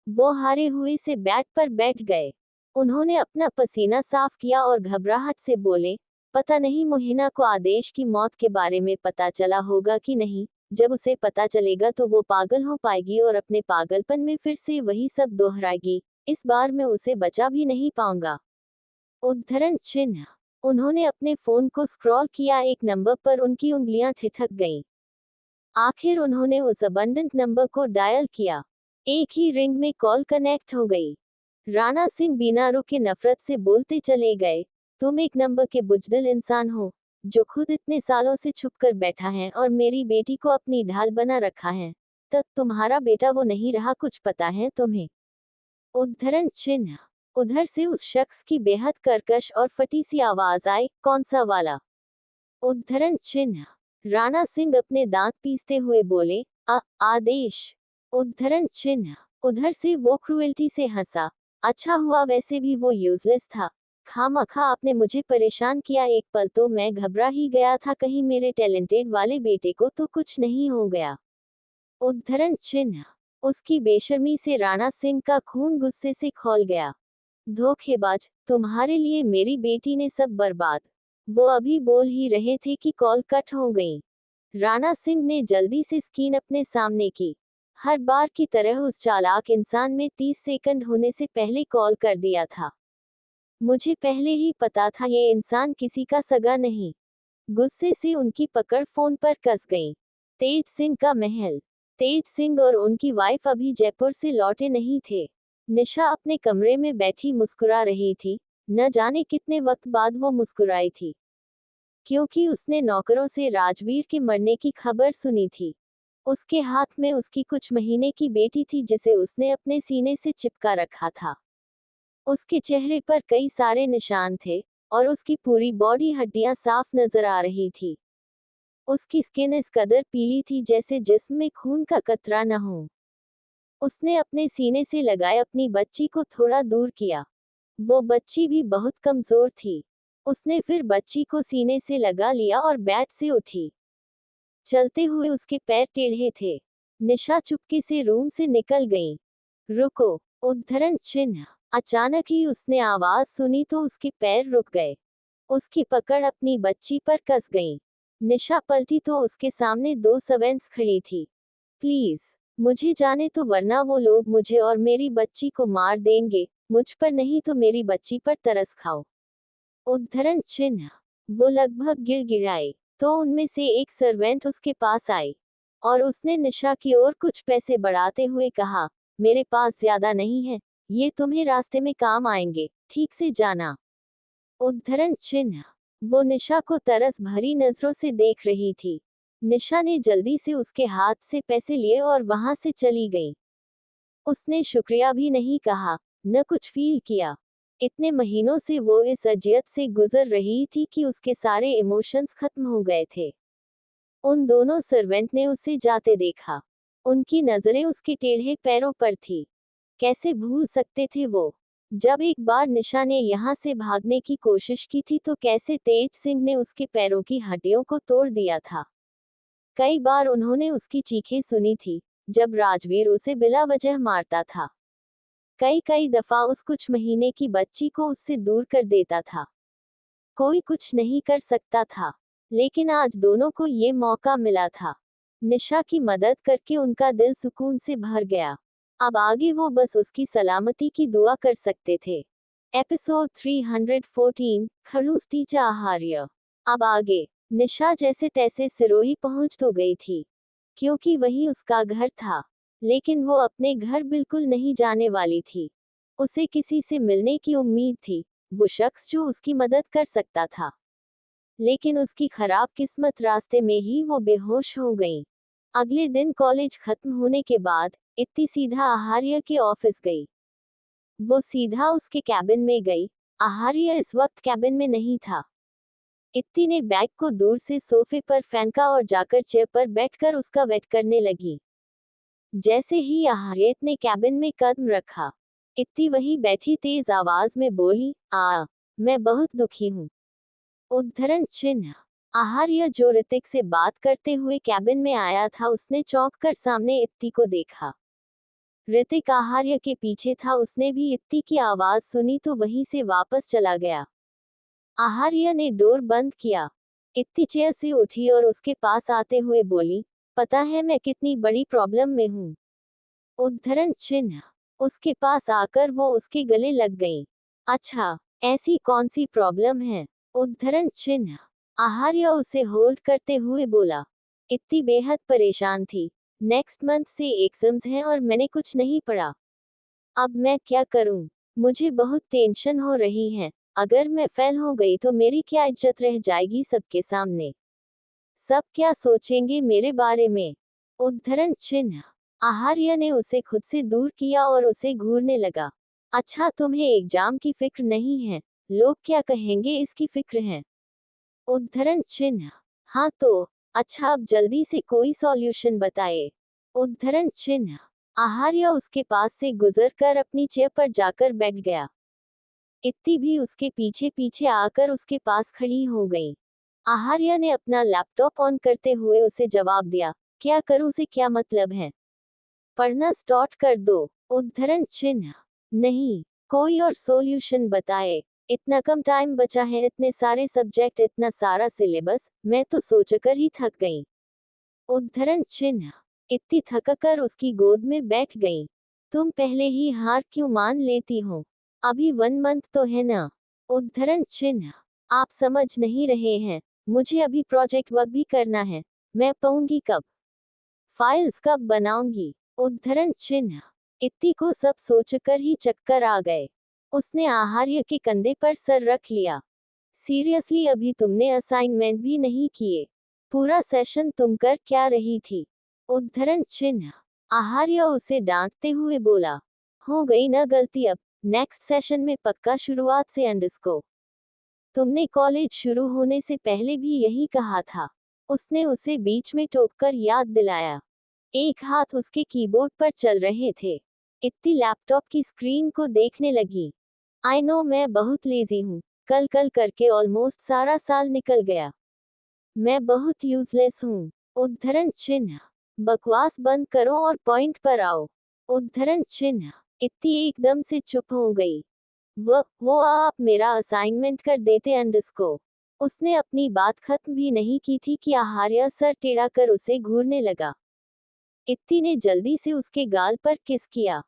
वो हारे हुए से बेड पर बैठ गए। उन्होंने अपना पसीना साफ किया और घबराहट से बोले, पता नहीं मोहिना को आदेश की मौत के बारे में पता चला होगा कि नहीं। जब उसे पता चलेगा तो वो पागल हो पाएगी और अपने पागलपन में फिर से वही सब दोहराएगी। इस बार मैं उसे बचा भी नहीं पाऊंगा। उद्धरण चिन्ह। उन्होंने अपने फोन को स्क्रॉल किया। एक नंबर पर उनकी उंगलियां ठिठक गईं। आखिर उन्होंने उस अबंडेंट नंबर को डायल किया। एक ही रिंग में कॉल कनेक्ट हो गई। राणा सिंह बिना रुके नफरत से बोलते चले गए, तुम एक नंबर के बुजदिल इंसान हो जो खुद इतने सालों से छुपकर बैठा है और मेरी बेटी को अपनी ढाल बना रखा है। तब तुम्हारा बेटा वो नहीं रहा, कुछ पता है तुम्हें? उद्धरण चिन्ह। उधर से उस शख्स की बेहद कर्कश और फटी सी आवाज आई, कौन सा वाला? उद्धरण चिन्ह। राणा सिंह अपने दांत पीसते हुए बोले, आदेश। उद्धरण चिन्ह। उधर से वो क्रूएल्टी से हंसा। अच्छा हुआ, वैसे भी वो यूजलेस था। खामखा आपने मुझे परेशान किया। एक पल तो मैं घबरा ही गया था, कहीं मेरे टैलेंटेड वाले बेटे को तो कुछ नहीं हो गया। उद्धरण चिन्ह। उसकी बेशर्मी से राणा सिंह का खून गुस्से से खौल गया। धोखेबाज, तुम्हारे लिए मेरी बेटी ने सब बर्बाद। वो अभी बोल ही रहे थे कि कॉल कट हो गई। राणा सिंह ने जल्दी से स्क्रीन अपने सामने की। हर बार की तरह उस चालाक इंसान में 30 सेकंड होने से पहले कॉल कर दिया था। मुझे पहले ही पता था ये इंसान किसी का सगा नहीं। गुस्से से उनकी पकड़ फोन पर कस गई। तेज सिंह का महल। तेज सिंह और उनकी वाइफ अभी जयपुर से लौटे नहीं थे। निशा अपने कमरे में बैठी मुस्कुरा रही थी। न जाने कितने वक्त बाद वो मुस्कुराई थी, क्योंकि उसने नौकरों से राजवीर के मरने की खबर सुनी थी। उसके हाथ में उसकी कुछ महीने की बेटी थी जिसे उसने अपने सीने से चिपका रखा था। उसके चेहरे पर कई सारे निशान थे और उसकी पूरी बॉडी हड्डियां साफ नजर आ रही थी। उसकी स्किन इस कदर पीली थी जैसे जिस्म में खून का कतरा न हो। उसने अपने सीने से लगाए अपनी बच्ची को थोड़ा दूर किया। वो बच्ची भी बहुत कमजोर थी। उसने फिर बच्ची को सीने से लगा लिया और बेड से उठी। चलते हुए उसके पैर टेढ़े थे। निशा चुपके से रूम से निकल गई। रुको। उद्धरण चिन्ह। अचानक ही उसने आवाज सुनी तो उसके पैर रुक गए। उसकी पकड़ अपनी बच्ची पर कस गई। निशा पलटी तो उसके सामने 2 सर्वेंट्स खड़ी थी। प्लीज, मुझे जाने तो, वरना वो लोग मुझे और मेरी बच्ची को मार देंगे। मुझ पर नहीं तो मेरी बच्ची पर तरस खाओ। उद्धरण चिन्ह। वो लगभग गिड़गिड़ाए तो उनमें से एक सर्वेंट उसके पास आई और उसने निशा की ओर कुछ पैसे बढ़ाते हुए कहा, मेरे पास ज्यादा नहीं है, ये तुम्हें रास्ते में काम आएंगे, ठीक से जाना। उद्धरण चिन्ह। वो निशा को तरस भरी नजरों से देख रही थी। निशा ने जल्दी से उसके हाथ से पैसे लिए और वहां से चली गई। उसने शुक्रिया भी नहीं कहा, न कुछ फील किया। इतने महीनों से वो इस अजियत से गुजर रही थी कि उसके सारे इमोशंस खत्म हो गए थे। उन दोनों सर्वेंट ने उसे जाते देखा। उनकी नजरें उसके टेढ़े पैरों पर थी। कैसे भूल सकते थे वो? जब एक बार निशा ने यहाँ से भागने की कोशिश की थी तो कैसे तेज सिंह ने उसके पैरों की हड्डियों को तोड़ दिया था। कई बार उन्होंने उसकी चीखें सुनी थी जब राजवीर उसे बिला वजह मारता था। कई कई दफा उस कुछ महीने की बच्ची को उससे दूर कर देता था। कोई कुछ नहीं कर सकता था, लेकिन आज दोनों को ये मौका मिला था। निशा की मदद करके उनका दिल सुकून से भर गया। अब आगे वो बस उसकी सलामती की दुआ कर सकते थे। एपिसोड 314, खड़ूस टीचा आहार्य। अब आगे। निशा जैसे तैसे सिरोही पहुंच तो गई थी, क्योंकि वही उसका घर था। लेकिन वो अपने घर बिल्कुल नहीं जाने वाली थी। उसे किसी से मिलने की उम्मीद थी, वो शख्स जो उसकी मदद कर सकता था। लेकिन उसकी खराब किस्मत, रास्ते में ही वो बेहोश हो गई। अगले दिन कॉलेज खत्म होने के बाद इत्ती सीधा आहार्य के ऑफिस गई। वो सीधा उसके कैबिन में गई। आहार्य इस वक्त कैबिन में नहीं था। इत्ती ने बैग को दूर से सोफे पर फेंका और जाकर चेयर पर बैठकर उसका वेट करने लगी। जैसे ही आहार्य ने कैबिन में कदम रखा, इत्ती वही बैठी तेज आवाज में बोली, मैं बहुत दुखी हूँ। उद्धरण चिन्ह। आहार्य जो ऋतिक से बात करते हुए कैबिन में आया था, उसने चौंक कर सामने इत्ती को देखा। ऋतिक आहार्य के पीछे था। उसने भी इत्ती की आवाज सुनी तो वहीं से वापस चला गया। आहार्य ने डोर बंद किया। इत्ती चेयर से उठी और उसके पास आते हुए बोली, पता है मैं कितनी बड़ी प्रॉब्लम में हूँ। उद्धरण चिन्ह। उसके पास आकर वो उसके गले लग गई। अच्छा, ऐसी कौन सी प्रॉब्लम है? उद्धरण चिन्ह। आहार्य उसे होल्ड करते हुए बोला। इत्ती बेहद परेशान थी। नेक्स्ट मंथ से एग्जाम्स हैं और मैंने कुछ नहीं पढ़ा। अब मैं क्या करूं? मुझे बहुत टेंशन हो रही है। अगर मैं फेल हो गई तो मेरी क्या इज्जत रह जाएगी सबके सामने? सब क्या सोचेंगे मेरे बारे में? उद्धरण चिन्ह। आहार्य ने उसे खुद से दूर किया और उसे घूरने लगा। अच्छा, तुम्हें एग्जाम की फिक्र नहीं है, लोग क्या कहेंगे इसकी फिक्र है। उद्धरण चिन्ह। हाँ तो, अच्छा अब जल्दी से कोई सॉल्यूशन बताए। उद्धरण चिन्ह। आहार्य उसके पास से गुजरकर अपनी चेयर पर जाकर बैठ गया। इत्ती भी उसके पीछे पीछे आकर उसके पास खड़ी हो गई। आहार्य ने अपना लैपटॉप ऑन करते हुए उसे जवाब दिया, क्या करूं से क्या मतलब है? पढ़ना स्टार्ट कर दो। उद्धरण चिन्ह। नहीं, कोई और सॉल्यूशन बताए। इतना कम टाइम बचा है, इतने सारे सब्जेक्ट, इतना सारा सिलेबस, मैं तो सोचकर ही थक गई। उद्धरण चिन्ह। इतनी थककर उसकी गोद में बैठ गई। तुम पहले ही हार क्यों मान लेती हो? अभी 1 मंथ तो है ना। उद्धरण चिन्ह। आप समझ नहीं रहे हैं, मुझे अभी प्रोजेक्ट वर्क भी करना है। मैं पाऊंगी कब? फाइल्स कब बनाऊंगी? उद्धरण चिन्ह। इत्ती को सब सोचकर ही चक्कर आ गए। उसने आहार्य के कंधे पर सर रख लिया। सीरियसली, अभी तुमने असाइनमेंट भी नहीं किए? पूरा सेशन तुम कर क्या रही थी? उद्धरण चिन्ह। आहार्य उसे डांटते हुए बोला, हो गई ना गलती, अब नेक्स्ट सेशन में पक्का शुरुआत से अंडरस्कोर। तुमने कॉलेज शुरू होने से पहले भी यही कहा था। उसने उसे बीच में टोककर याद दिलाया। एक हाथ उसके कीबोर्ड पर चल रहे थे। इत्ती लैपटॉप की स्क्रीन को देखने लगी। आई नो, मैं बहुत लेजी हूँ। कल कल करके ऑलमोस्ट सारा साल निकल गया। मैं बहुत यूजलेस हूँ। उद्धरण चिन्ह। बकवास बंद करो और पॉइंट पर आओ। उद्धरण चिन्ह। इत्ती एकदम से चुप हो गई। वो आप मेरा असाइनमेंट कर देते अंडरस्कोर। उसने अपनी बात खत्म भी नहीं की थी कि आहार्य सर टेढ़ा कर उसे घूरने लगा। इत्ती ने जल्दी से उसके गाल पर किस किया।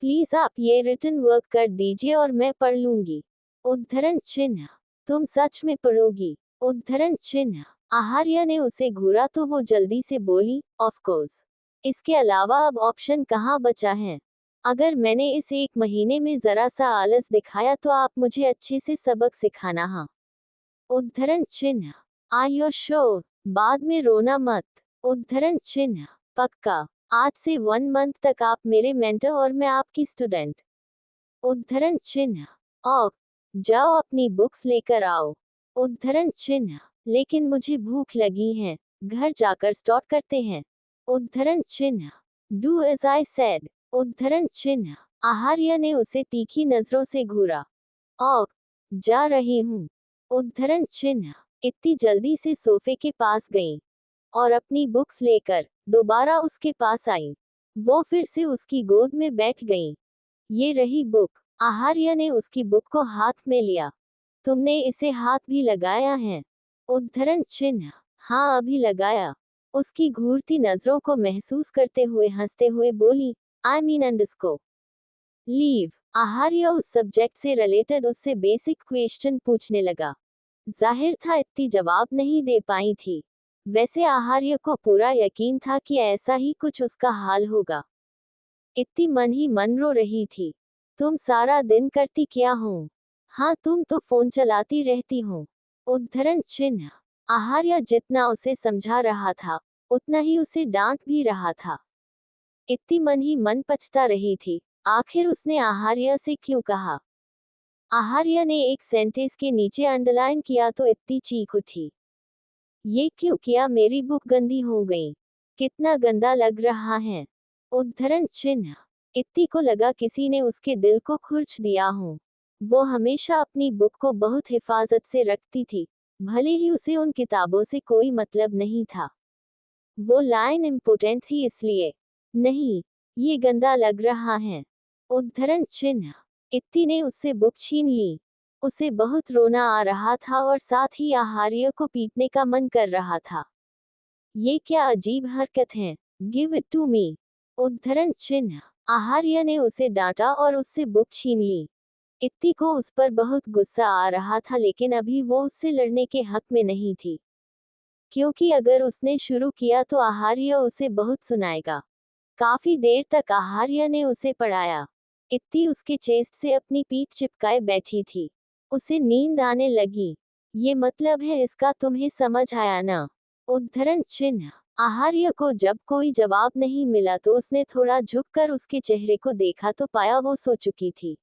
प्लीज आप ये रिटन वर्क कर दीजिए और मैं पढ़ लूंगी। उद्धरण चिन्ह। तुम सच में पढ़ोगी? उद्धरण चिन्ह। आहार्य ने उसे घूरा तो वो जल्दी से बोली, ऑफ कोर्स। इसके अलावा अब ऑप्शन कहाँ बचा है? अगर मैंने इस 1 महीने में जरा सा आलस दिखाया तो आप मुझे अच्छे से सबक सिखाना। हाँ। उद्धरण चिन्ह। Are you sure? बाद में रोना मत। उद्धरण चिन्ह। पक्का। आज से 1 मंथ तक आप मेरे मेंटर और मैं आपकी स्टूडेंट। उद्धरण चिन्ह। ओ, जाओ अपनी बुक्स लेकर आओ। उद्धरण चिन्ह। लेकिन मुझे भूख लगी है, घर जाकर स्टार्ट करते हैं। उद्धरण चिन्ह। Do as I said. उद्धरण चिन्ह। आहार्य ने उसे तीखी नजरों से घूरा। ओ, जा रही हूँ। उद्धरण चिन्ह। इतनी जल्दी से सोफे के पास गई और अपनी बुक्स लेकर दोबारा उसके पास आई। वो फिर से उसकी गोद में बैठ गई। ये रही बुक। आहार्य ने उसकी बुक को हाथ में लिया। तुमने इसे हाथ भी लगाया है? उद्धरण चिन्ह। हाँ, अभी लगाया। उसकी घूरती नजरों को महसूस करते हुए हंसते हुए बोली, आई मीन अंडरस्कोर लीव। आहार्य उस सब्जेक्ट से रिलेटेड उससे बेसिक क्वेश्चन पूछने लगा। जाहिर था इतनी जवाब नहीं दे पाई थी। वैसे आहार्य को पूरा यकीन था कि ऐसा ही कुछ उसका हाल होगा। इतनी मन ही मन रो रही थी। तुम सारा दिन करती क्या हो? हाँ, तुम तो फोन चलाती रहती हो। उद्धरण चिन्ह। आहार्य जितना उसे समझा रहा था, उतना ही उसे डांट भी रहा था। इतनी मन ही मन पछता रही थी, आखिर उसने आहार्य से क्यों कहा। आहार्य ने एक सेंटेंस के नीचे अंडरलाइन किया तो इतनी चीख उठी। ये क्यों किया? मेरी बुक गंदी हो गई। कितना गंदा लग रहा है। उद्धरण चिन्ह। इत्ती को लगा किसी ने उसके दिल को खुरच दिया हो। वो हमेशा अपनी बुक को बहुत हिफाजत से रखती थी, भले ही उसे उन किताबों से कोई मतलब नहीं था। वो लाइन इम्पोर्टेंट थी इसलिए। नहीं, ये गंदा लग रहा है। उद्धरण चिन्ह। इत्ती ने उससे बुक छीन ली। उसे बहुत रोना आ रहा था और साथ ही आहार्य को पीटने का मन कर रहा था। ये क्या अजीब हरकत है? Give it to me. उद्धरण चिन्ह। आहार्य ने उसे डांटा और उससे बुक छीन ली। इत्ती को उस पर बहुत गुस्सा आ रहा था, लेकिन अभी वो उससे लड़ने के हक में नहीं थी, क्योंकि अगर उसने शुरू किया तो आहार्य उसे बहुत सुनाएगा। काफी देर तक आहार्य ने उसे पढ़ाया। इत्ती उसके चेस्ट से अपनी पीठ चिपकाए बैठी थी। उसे नींद आने लगी। ये मतलब है इसका, तुम्हें समझ आया ना? उद्धरण चिन्ह। आहार्य को जब कोई जवाब नहीं मिला तो उसने थोड़ा झुककर उसके चेहरे को देखा तो पाया वो सो चुकी थी।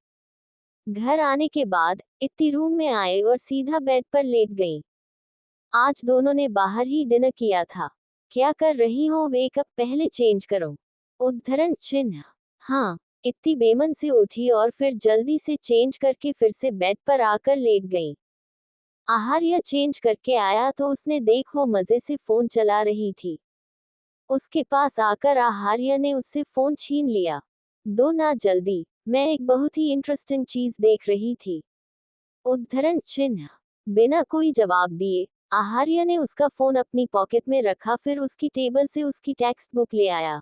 घर आने के बाद इत्ती रूम में आए और सीधा बेड पर लेट गई। आज दोनों ने बाहर ही डिनर किया था। क्या कर रही हो? वेकअप, पहले चेंज करो। उद्धरण चिन्ह। हाँ। इत्ती बेमन से उठी और फिर जल्दी से चेंज करके फिर से बेड पर आकर लेट गई। आहार्य चेंज करके आया तो उसने देख वो मजे से फोन चला रही थी। उसके पास आकर आहार्य ने उससे फोन छीन लिया। दो ना जल्दी, मैं एक बहुत ही इंटरेस्टिंग चीज देख रही थी। उद्धरण चिन्ह। बिना कोई जवाब दिए आहार्य ने उसका फोन अपनी पॉकेट में रखा, फिर उसकी टेबल से उसकी टेक्स्ट बुक ले आया।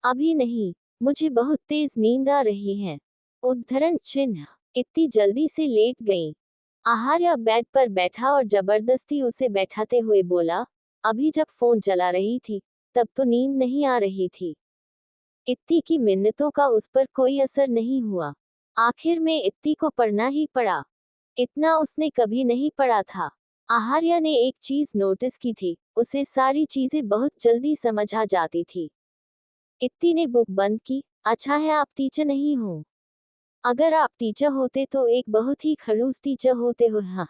अभी नहीं, मुझे बहुत तेज नींद आ रही है। उद्धरण चिन्ह। इतनी जल्दी से लेट गई। आहार्य बेड पर बैठा और जबरदस्ती उसे बैठाते हुए बोला, अभी जब फोन चला रही थी तब तो नींद नहीं आ रही थी। इत्ती की मिन्नतों का उस पर कोई असर नहीं हुआ। आखिर में इत्ती को पढ़ना ही पड़ा। इतना उसने कभी नहीं पढ़ा था। आहार्य ने एक चीज नोटिस की थी, उसे सारी चीजें बहुत जल्दी समझ आ जाती थी। इत्ती ने बुक बंद की। अच्छा है आप टीचर नहीं हो। अगर आप टीचर होते तो एक बहुत ही खड़ूस टीचर होते हो। हाँ।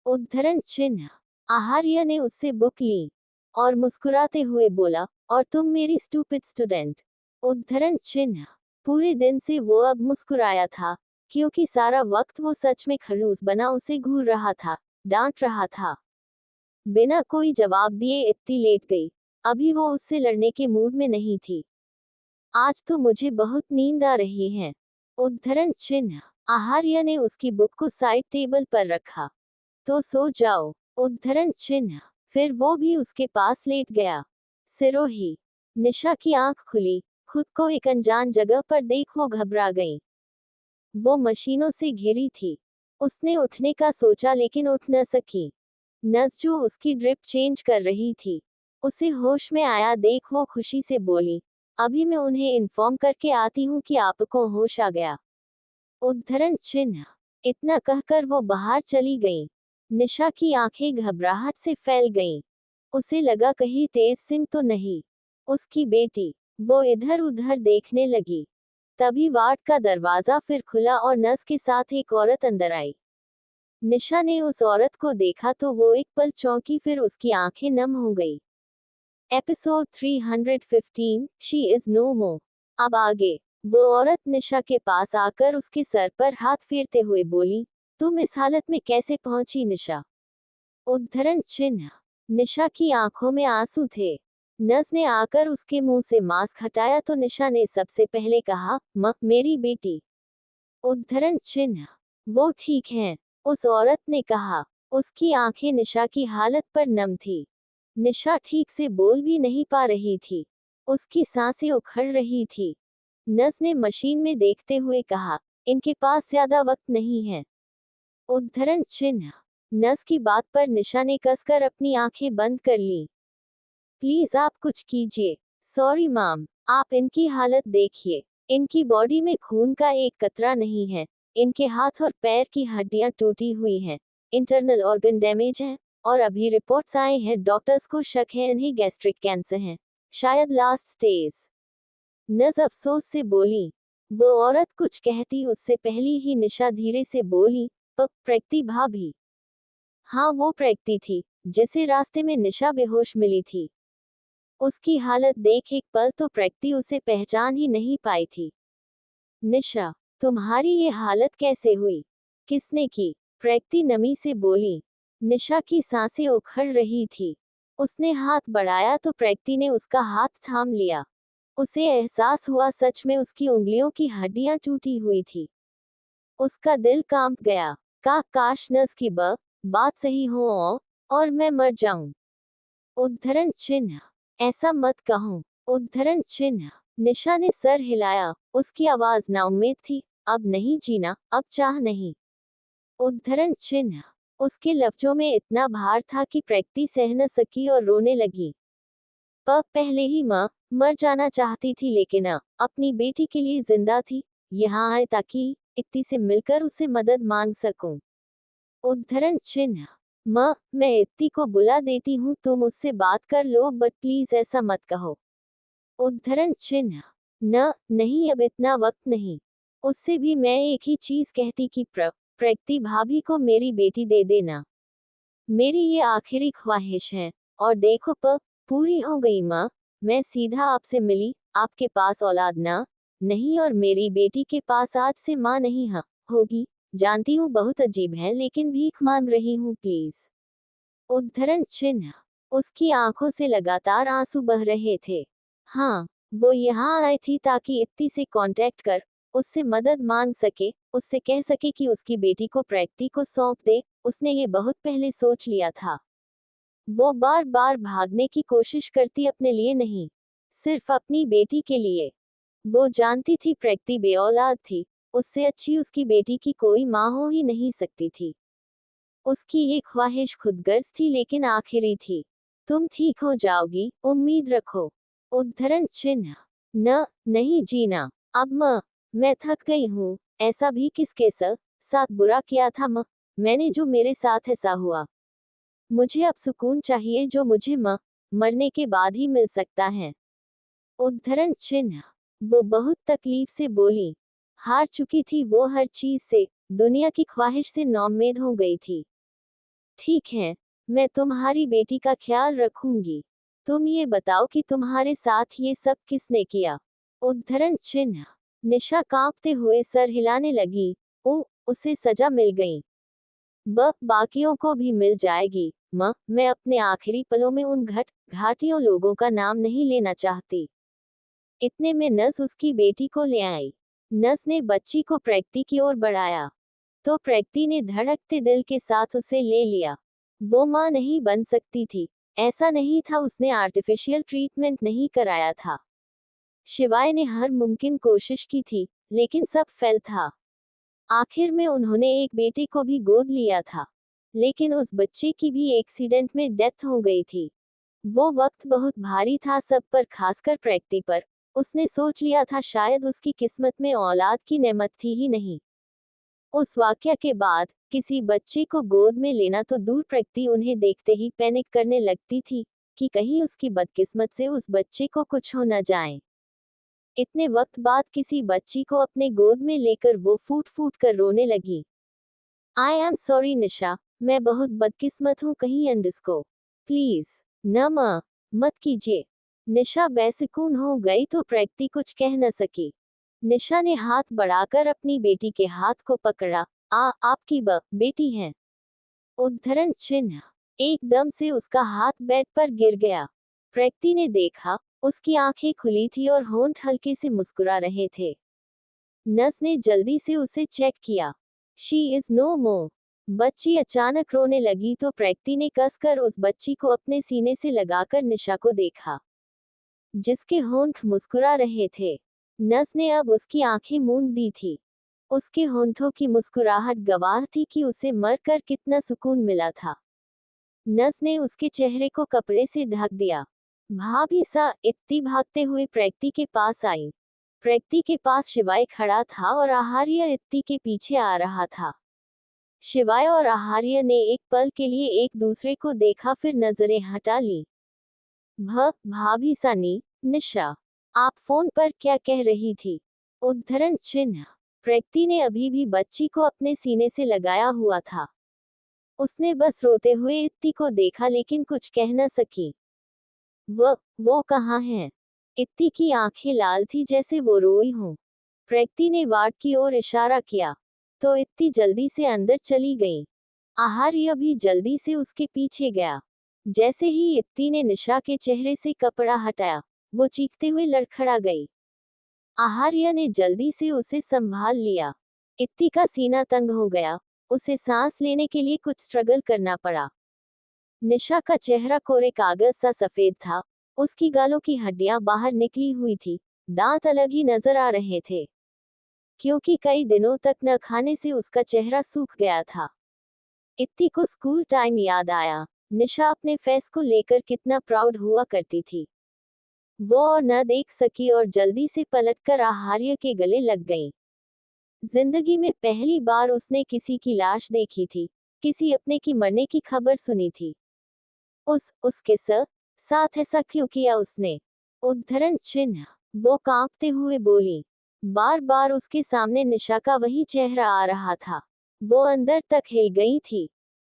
उद्धरण चिन्ह। आहार्य ने उससे बुक ली और मुस्कुराते हुए बोला, और तुम मेरी स्टूपिड स्टूडेंट। उद्धरण चिन्ह। पूरे दिन से वो अब मुस्कुराया था, क्योंकि सारा वक्त वो सच में खड़ूस बना उसे घूर रहा था, डांट रहा था। बिना कोई जवाब दिए इत्ती लेट गई। अभी वो उससे लड़ने के मूड में नहीं थी। आज तो मुझे बहुत नींद आ रही है। उद्धरण चिन्ह। आहार्य ने उसकी बुक को साइड टेबल पर रखा। तो सो जाओ। उद्धरण चिन्ह। फिर वो भी उसके पास लेट गया। सिरोही। निशा की आंख खुली। खुद को एक अनजान जगह पर देख वो घबरा गई। वो मशीनों से घिरी थी। उसने उठने का सोचा लेकिन उठ न सकी। नर्स जो उसकी ड्रिप चेंज कर रही थी, उसे होश में आया देख वो खुशी से बोली, अभी मैं उन्हें इन्फॉर्म करके आती हूँ कि आपको होश आ गया। उद्धरण चिन्ह। इतना कहकर वो बाहर चली गई। निशा की आंखें घबराहट से फैल गईं। उसे लगा कहीं तेज सिंह तो नहीं, उसकी बेटी। वो इधर उधर देखने लगी। तभी वार्ड का दरवाजा फिर खुला और नर्स के साथ एक औरत अंदर आई। निशा ने उस औरत को देखा तो वो एक पल चौंकी, फिर उसकी आंखें नम हो गई। एपिसोड 315, शी इज नो मोर। अब आगे। वो औरत निशा के पास आकर उसके सर पर हाथ फेरते हुए बोली, तुम इस हालत में कैसे पहुंची निशा। उद्धरण चिन्ह। निशा की आंखों में आंसू थे। नर्स ने आकर उसके मुंह से मास्क हटाया तो निशा ने सबसे पहले कहा, मेरी बेटी। उद्धरण चिन्ह। वो ठीक हैं, उस औरत ने कहा। उसकी आंखें निशा की हालत पर नम थी। निशा ठीक से बोल भी नहीं पा रही थी। उसकी सांसें उखड़ रही थी। नर्स ने मशीन में देखते हुए कहा, इनके पास ज्यादा वक्त नहीं है। उद्धरण चिन्ह। नर्स की बात पर निशा ने कसकर अपनी आंखें बंद कर ली। प्लीज आप कुछ कीजिए। सॉरी मैम, आप इनकी हालत देखिए। इनकी बॉडी में खून का एक कतरा नहीं है। इनके हाथ और पैर की हड्डियां टूटी हुई हैं। इंटरनल ऑर्गन डैमेज है। और अभी रिपोर्ट्स आए हैं, डॉक्टर्स को शक है इन्हें गैस्ट्रिक कैंसर है, शायद लास्ट स्टेज। नर्स अफसोस से बोली। वो औरत कुछ कहती उससे पहली ही निशा धीरे से बोली, प्रगति भाभी। हाँ वो प्रगति थी, जिसे रास्ते में निशा बेहोश मिली थी। उसकी हालत देख एक पल तो प्रगति उसे पहचान ही नहीं पाई थी। निशा, तुम्हारी ये हालत कैसे हुई? किसने की? प्रगति नमी से बोली। निशा की सांसें उखड़ रही थी। उसने हाथ बढ़ाया तो प्रगति ने उसका हाथ थाम लिया। उसे एहसास हुआ सच में उसकी उंगलियों की हड्डियां टूटी हुई थी। उसका दिल कांप गया। काश नर्स की बात सही हो और मैं मर जाऊं। उद्धरण चिन्ह। ऐसा मत कहो। उद्धरण चिन्ह। निशा ने सर हिलाया। उसकी आवाज नाउम्मीद थी। अब नहीं जीना, अब चाह नहीं। उद्धरण चिन्ह। उसके लफ्जों में इतना भार था कि प्रगति सह न सकी और रोने लगी। पहले ही मर जाना चाहती थी, लेकिन अपनी बेटी के लिए जिंदा थी। यहाँ आए ताकि इत्ती से मिलकर उसे मदद मांग सकूं। उद्धरण चिन्ह। मैं इत्ती को बुला देती हूँ, तुम उससे बात कर लो, बट प्लीज ऐसा मत कहो। उद्धरण चिन्ह। नहीं, अब इतना वक्त नहीं। उससे भी मैं एक ही चीज कहती कि प्रगति भाभी को मेरी बेटी दे देना। मेरी ये आखिरी ख्वाहिश है। और देखो पूरी हो गई माँ। मैं सीधा आपसे मिली, आपके पास औलाद ना नहीं और मेरी बेटी के पास आज से माँ नहीं होगी। जानती हूँ बहुत अजीब है लेकिन भीख मांग रही हूँ प्लीज। उद्धरण चिन्ह। उसकी आंखों से लगातार आंसू बह रहे थे। हाँ, वो यहाँ आई थी ताकि इत्ती से कांटेक्ट कर उससे मदद मांग सके, उससे कह सके कि उसकी बेटी को प्रैक्टी को सौंप दे। उसने ये बहुत पहले सोच लिया था। वो बार बार भागने की कोशिश करती, अपने लिए नहीं, सिर्फ अपनी बेटी के लिए। वो जानती थी प्रैक्टी बेऔलाद थी, उससे अच्छी उसकी बेटी की कोई माँ हो ही नहीं सकती थी। उसकी ये ख्वाहिश खुदगर्ज थी लेकिन आखिरी थी। तुम ठीक हो जाओगी, उम्मीद रखो। उद्धरण चिन्ह। नहीं जीना। अब मैं थक गई हूँ। ऐसा भी किसके साथ बुरा किया था मैंने जो मेरे साथ ऐसा हुआ। मुझे अब सुकून चाहिए जो मुझे मरने के बाद ही मिल सकता है। उद्धरण चिन्ह। वो बहुत तकलीफ से बोली। हार चुकी थी वो हर चीज से, दुनिया की ख्वाहिश से नौम्मीद हो गई थी। ठीक है, मैं तुम्हारी बेटी का ख्याल रखूंगी। तुम ये बताओ कि तुम्हारे साथ ये सब किसने किया। उद्धरण चिन्ह। निशा कांपते हुए सर हिलाने लगी। उसे सजा मिल गई। बाकियों को भी मिल जाएगी। मैं अपने आखिरी पलों में उन घाटियों लोगों का नाम नहीं लेना चाहती। इतने में नस उसकी बेटी को ले आई। नस ने बच्ची को प्रैक्टी की ओर बढ़ाया तो प्रैक्टी ने धड़कते दिल के साथ उसे ले लिया। वो माँ नहीं बन सकती थी। ऐसा नहीं था उसने आर्टिफिशियल ट्रीटमेंट नहीं कराया था। शिवाय ने हर मुमकिन कोशिश की थी, लेकिन सब फेल था। आखिर में उन्होंने एक बेटे को भी गोद लिया था, लेकिन उस बच्चे की भी एक्सीडेंट में डेथ हो गई थी। वो वक्त बहुत भारी था सब पर, खासकर प्रैक्टी पर। उसने सोच लिया था शायद उसकी किस्मत में औलाद की नेमत थी ही नहीं। उस वाकया के बाद किसी बच्चे को गोद में लेना तो दूर, प्रैक्टी उन्हें देखते ही पैनिक करने लगती थी कि कहीं उसकी बदकिस्मत से उस बच्चे को कुछ हो न जाए। इतने वक्त बाद किसी बच्ची को अपने गोद में लेकर वो फूट फूट कर रोने लगी। आई एम सॉरी निशा, मैं बहुत बदकिस्मत हूँ, कहीं अंडस्को प्लीज मत कीजिए। निशा बेसुकून हो गई तो प्रैक्टी कुछ कह न सकी। निशा ने हाथ बढ़ाकर अपनी बेटी के हाथ को पकड़ा। आपकी बेटी है। उद्धरण चिन्ह। एकदम से उसका हाथ बेड पर गिर गया। प्रैक्टी ने देखा, उसकी आंखें खुली थी और होंठ हल्के से मुस्कुरा रहे थे। नर्स ने जल्दी से उसे चेक किया। शी इज नो मोर। बच्ची अचानक रोने लगी तो प्रैक्टी ने कसकर उस बच्ची को अपने सीने से लगाकर निशा को देखा, जिसके होंठ मुस्कुरा रहे थे। नर्स ने अब उसकी आंखें मूंद दी थी। उसके होंठों की मुस्कुराहट गवाह थी कि उसे मरकर कितना सुकून मिला था। नर्स ने उसके चेहरे को कपड़े से ढक दिया। भाभी सा इत्ती भागते हुए प्रैक्टी के पास आई। प्रैक्टी के पास शिवाय खड़ा था और आहार्य इत्ती के पीछे आ रहा था। शिवाय और आहार्य ने एक पल के लिए एक दूसरे को देखा, फिर नजरें हटा ली। भाभी सानी, निशा, आप फोन पर क्या कह रही थी। उद्धरण चिन्ह। प्रैक्टी ने अभी भी बच्ची को अपने सीने से लगाया हुआ था। उसने बस रोते हुए इत्ती को देखा लेकिन कुछ कह न सकी। वो कहाँ है। इत्ती की आंखें लाल थी जैसे वो रोई हो। प्रैक्टी ने वार्ड की ओर इशारा किया तो इत्ती जल्दी से अंदर चली गई। आहार्य भी जल्दी से उसके पीछे गया। जैसे ही इत्ती ने निशा के चेहरे से कपड़ा हटाया, वो चीखते हुए लड़खड़ा गई। आहार्य ने जल्दी से उसे संभाल लिया। इत्ती का सीना तंग हो गया, उसे सांस लेने के लिए कुछ स्ट्रगल करना पड़ा। निशा का चेहरा कोरे कागज सा सफेद था, उसकी गालों की हड्डियां बाहर निकली हुई थी, दांत अलग ही नजर आ रहे थे, क्योंकि कई दिनों तक न खाने से उसका चेहरा सूख गया था। इत्ती को स्कूल टाइम याद आया। निशा अपने फेस को लेकर कितना प्राउड हुआ करती थी। वो और न देख सकी और जल्दी से पलटकर आहार्य के गले लग गई। जिंदगी में पहली बार उसने किसी की लाश देखी थी, किसी अपने की मरने की खबर सुनी थी। उसके साथ ऐसा क्यों किया उसने। उद्धरण चिन्ह। वो कांपते हुए बोली। बार बार उसके सामने निशा का वही चेहरा आ रहा था। वो अंदर तक हिल गई थी।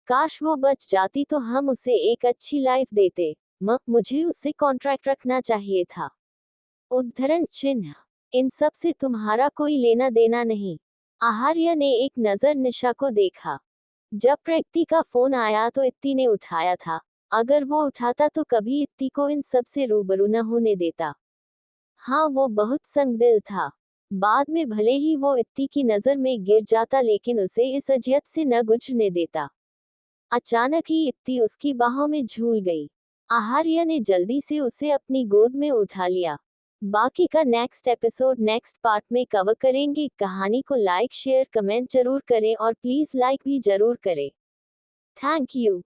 काश वो बच जाती तो हम उसे एक अच्छी लाइफ देते। मुझे उससे कॉन्ट्रैक्ट रखना चाहिए था। उद्धरण चिन्ह। इन सब से तुम्हारा कोई लेना देना नहीं। आहार्य ने एक नजर निशा को देखा। जब प्रकृति का फोन आया तो इत्ती ने उठाया था। अगर वो उठाता तो कभी इत्ती को इन सब से रूबरू न होने देता। हाँ, वो बहुत संगदिल था। बाद में भले ही वो इत्ती की नजर में गिर जाता लेकिन उसे इस अजियत से न गुजरने देता। अचानक ही इत्ती उसकी बाहों में झूल गई। आहार्य ने जल्दी से उसे अपनी गोद में उठा लिया। बाकी का नेक्स्ट एपिसोड नेक्स्ट पार्ट में कवर करेंगे। कहानी को लाइक शेयर कमेंट जरूर करें और प्लीज लाइक भी जरूर करें। Thank you.